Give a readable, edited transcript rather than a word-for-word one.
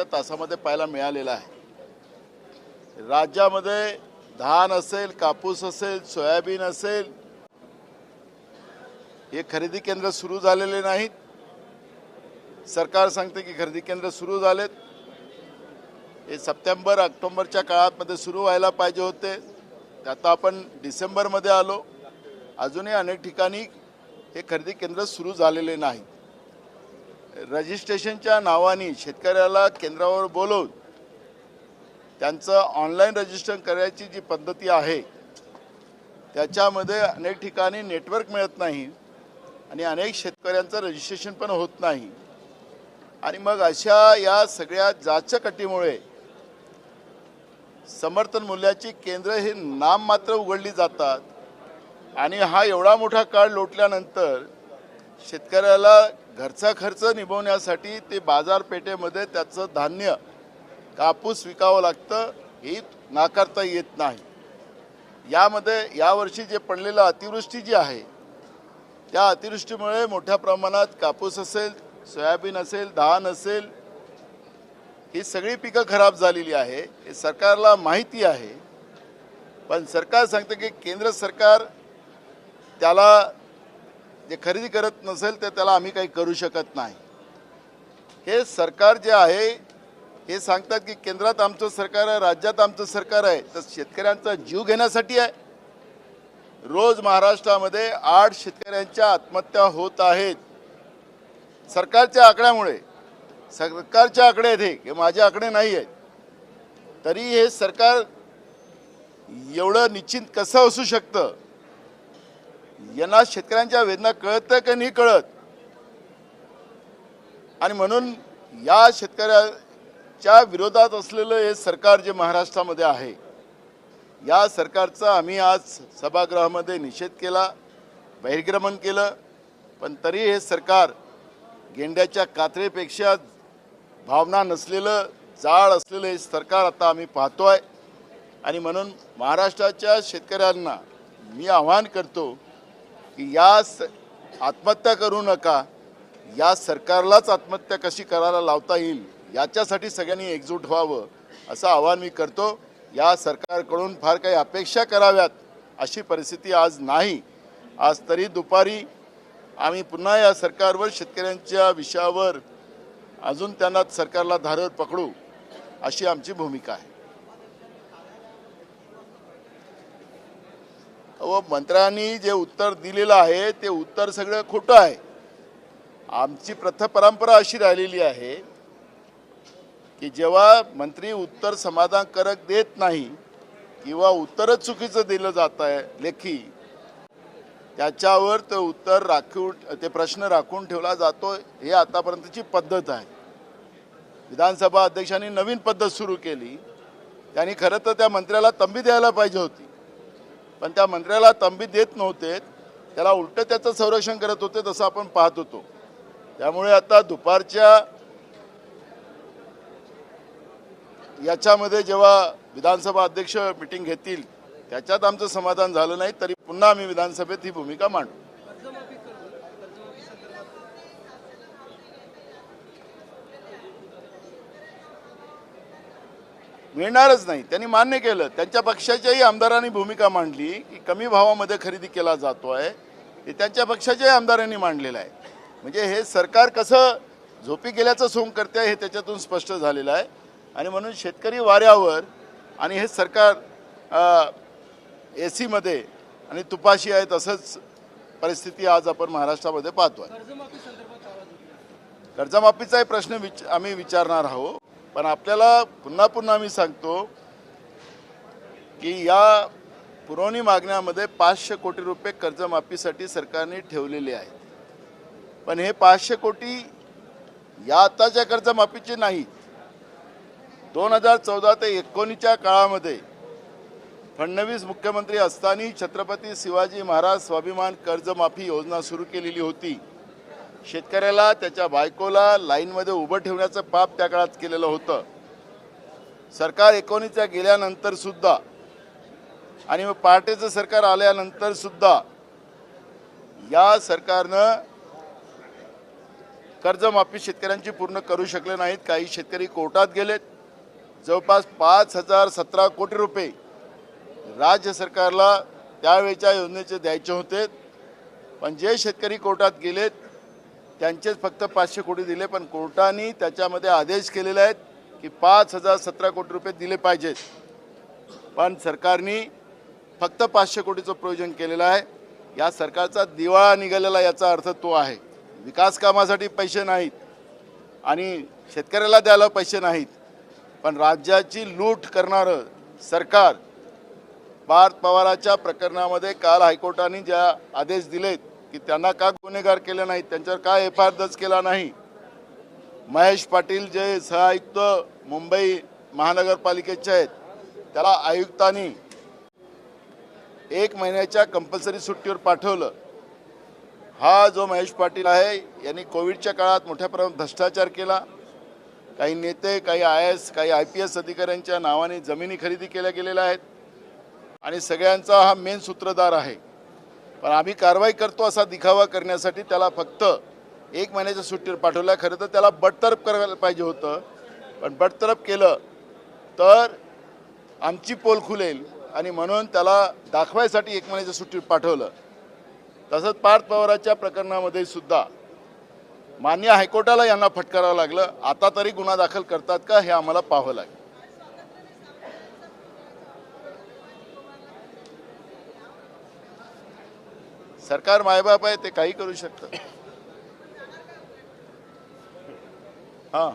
तासामध्ये पाहायला मिळालेला आहे। राज्यामध्ये धान असेल, कापूस असेल, सोयाबीन असेल, हे खरेदी केंद्र सुरू झालेले नाहीत। सरकार सांगते की खरेदी केंद्र सुरू झालेत, हे सप्टेंबर ऑक्टोबरच्या काळामध्ये सुरू व्हायला पाहिजे होते। आता आपण डिसेंबरमध्ये आलो, अजूनही अनेक ठिकाणी हे खरेदी केंद्र सुरू झालेले नाही। रजिस्ट्रेशनच्या नावाने शेतकऱ्याला केंद्रावर बोलवून त्यांचं ऑनलाईन रजिस्ट्रेशन करायची जी पद्धती आहे त्याच्यामध्ये अनेक ठिकाणी नेटवर्क मिळत नाही आणि अनेक शेतकऱ्यांचं रजिस्ट्रेशन पण होत नाही। आणि मग अशा या सगळ्या जाचकटीमुळे समर्थन मूल्याची केंद्र हे नाम मात्र उघडली जातात आणि हा एवढा मोठा काळ लोटल्यानंतर शेतकऱ्याला घरचा खर्च निभवण्यासाठी ते बाजारपेठेमध्ये त्याचं धान्य कापूस विकावं लागतं, हे नाकारता येत नाही। यामध्ये यावर्षी जे पडलेलं अतिवृष्टी जी आहे त्या अतिवृष्टीमुळे मोठ्या प्रमाणात कापूस असेल, सोयाबीन असेल, धान असेल, ही सगळी पिकं खराब झालेली आहे। हे सरकारला माहिती आहे, पण सरकार सांगते की केंद्र सरकार त्याला जे खरेदी करत नसेल तर त्याला आम्ही काही करू शकत नाही। हे सरकार जे आहे हे सांगतात की केंद्रात आमचं सरकार आहे, राज्यात आमचं सरकार आहे, तर शेतकऱ्यांचा जीव घेण्यासाठी आहे। रोज महाराष्ट्रामध्ये 8 शेतकऱ्यांच्या आत्महत्या होत आहेत सरकारच्या आकड्यामुळे। सरकारचे आकडे आहेत हे माझे आकडे नाही आहेत, तरी हे सरकार एवढं निश्चिंत कसं असू शकतं? यांना शेतकऱ्यांच्या वेदना कळतं की नाही कळत? आणि म्हणून या शेतकऱ्याच्या विरोधात असलेलं हे सरकार जे महाराष्ट्रामध्ये आहे, या सरकारचा आम्ही आज सभागृहामध्ये निषेध केला, बहिर्गमन केलं, पण तरी हे सरकार गेंड्याच्या कात्रेपेक्षा भावना नसलेलं, जाळ असलेलं हे सरकार आता आम्ही पाहतोय। आणि म्हणून महाराष्ट्राच्या शेतकऱ्यांना मी आवाहन करतो की या आत्महत्या करू नका, या सरकारलाच आत्महत्या कशी करायला लावता येईल याच्यासाठी सगळ्यांनी एकजूट व्हावं असं आवाहन मी करतो। या सरकारकडून फार काही अपेक्षा कराव्यात अशी परिस्थिती आज नाही। आज तरी दुपारी आम्ही पुन्हा या सरकारवर शेतकऱ्यांच्या विषयावर अजून त्यांना सरकारला धारेवर पकडू अशी आमची भूमिका आहे। व मंत्र्यांनी जे उत्तर दिलेलं आहे ते उत्तर सगळं खोटं आहे। आमची परंपरा अशी राहिलेली आहे की जेव्हा मंत्री उत्तर समाधानकारक देत नाही किंवा उत्तरच चुकीचं दिलं जात आहे लेखी, त्याच्यावर ते उत्तर राखून ते प्रश्न राखून ठेवला जातो। हे आतापर्यंतची पद्धत आहे। विधानसभा अध्यक्षांनी नवीन पद्धत सुरू केली, त्यांनी खरं तर त्या मंत्र्याला तंबी द्यायला पाहिजे होती, पण त्या मंत्र्याला तंबी देत नव्हते, त्याला उलटं त्याचं संरक्षण करत होते, तसं आपण पाहत होतो। त्यामुळे आता दुपारच्या याच्यामध्ये जेव्हा विधानसभा अध्यक्ष मीटिंग घेतील त्याच्यात आमचं समाधान झालं नाही तरी पुन्हा आम्ही विधानसभेत ही भूमिका मांडू। मिळणारच नाही, त्यांनी मान्य केलं। त्यांच्या पक्षाच्याही आमदारांनी भूमिका मांडली की कमी भावामध्ये खरेदी केला जातो आहे, हे त्यांच्या पक्षाच्याही आमदारांनी मांडलेलं आहे। म्हणजे हे सरकार कसं झोपी गेल्याचं सोंग करते हे त्याच्यातून स्पष्ट झालेलं आहे। आणि म्हणून शेतकरी वाऱ्यावर आणि हे सरकार AC मध्ये आणि तुपाशी आहे, तसंच परिस्थिती आज आपण महाराष्ट्रामध्ये पाहतोय। कर्जमाफीचाही प्रश्न आम्ही विचारणार आहोत, पण आपल्याला पुन्हा पुन्हा मी सांगतो की या पुरवणी मागण्यामध्ये 500 कोटी रुपये कर्जमाफीसाठी सरकारने ठेवलेले आहेत, पण हे 500 कोटी या आताच्या कर्जमाफीचे नाहीत। 2014 ते 19च्या काळामध्ये फडणवीस मुख्यमंत्री असताना छत्रपती शिवाजी महाराज स्वाभिमान कर्जमाफी योजना सुरू केलेली होती। शेतकऱ्याला त्याच्या बायकोला लाईनमध्ये उभं ठेवण्याचं पाप त्या काळात केलेलं होतं। सरकार 19च्या गेल्यानंतर सुद्धा आणि मग पहाटेचं सरकार आल्यानंतर सुद्धा या सरकारनं कर्जमाफी शेतकऱ्यांची पूर्ण करू शकले नाहीत. काही शेतकरी कोर्टात गेलेत. जवळपास 5,017 कोटी रुपये राज्य सरकारला त्यावेळच्या योजनेचे द्यायचे होते. पण जे शेतकरी कोर्टात गेलेत त्यांचेच फक्त 500 कोटी दिले. पण कोर्टाने त्याच्यामध्ये आदेश केलेले आहेत की 5,017 कोटी रुपये दिले पाहिजेत. पण सरकारने फक्त 500 कोटीचं प्रयोजन केलेलं आहे. या सरकारचा दिवाळा निघालेला याचा अर्थ तो आहे. विकास कामासाठी पैसे नाहीत आणि शेतकऱ्याला द्यायला पैसे नाहीत. पण राज्याची लूट करणारं सरकार. पार्थ पवाराच्या प्रकरणामध्ये काल हायकोर्टाने ज्या आदेश दिलेत की त्यांना का गुन्हेगार केले नाहीत, त्यांच्यावर का FIR दर्ज केला नाही. महेश पाटील जे सहआयुक्त मुंबई महानगरपालिकेचे आहेत त्याला आयुक्तांनी 1 महिन्याच्या कंपल्सरी सुट्टीवर पाठवलं. हा जो महेश पाटील आहे यांनी कोविडच्या काळात मोठ्या प्रमाणात भ्रष्टाचार केला. काही नेते, काही IAS, काही IPS अधिकाऱ्यांच्या नावाने जमिनी खरेदी केल्या गेलेल्या आहेत आणि सगळ्यांचा हा मेन सूत्रधार आहे. पण आम्ही कारवाई करतो असा दिखावा करण्यासाठी त्याला फक्त 1 महिन्याच्या सुट्टीवर पाठवलं. खरं तर त्याला बडतर्फ करायला पाहिजे होतं. पण बडतर्फ केलं तर आमची पोल खुलेल आणि म्हणून त्याला दाखवायसाठी 1 महिन्याच्या सुट्टीवर पाठवलं. तसंच पार्थ पवाराच्या प्रकरणामध्ये सुद्धा मान्य हायकोर्टाला यांना फटकारावं लागलं. आता तरी गुन्हा दाखल करतात का हे आम्हाला पाहावं लागेल. सरकार मायबाप आहे, ते काही करू शकतं. हां.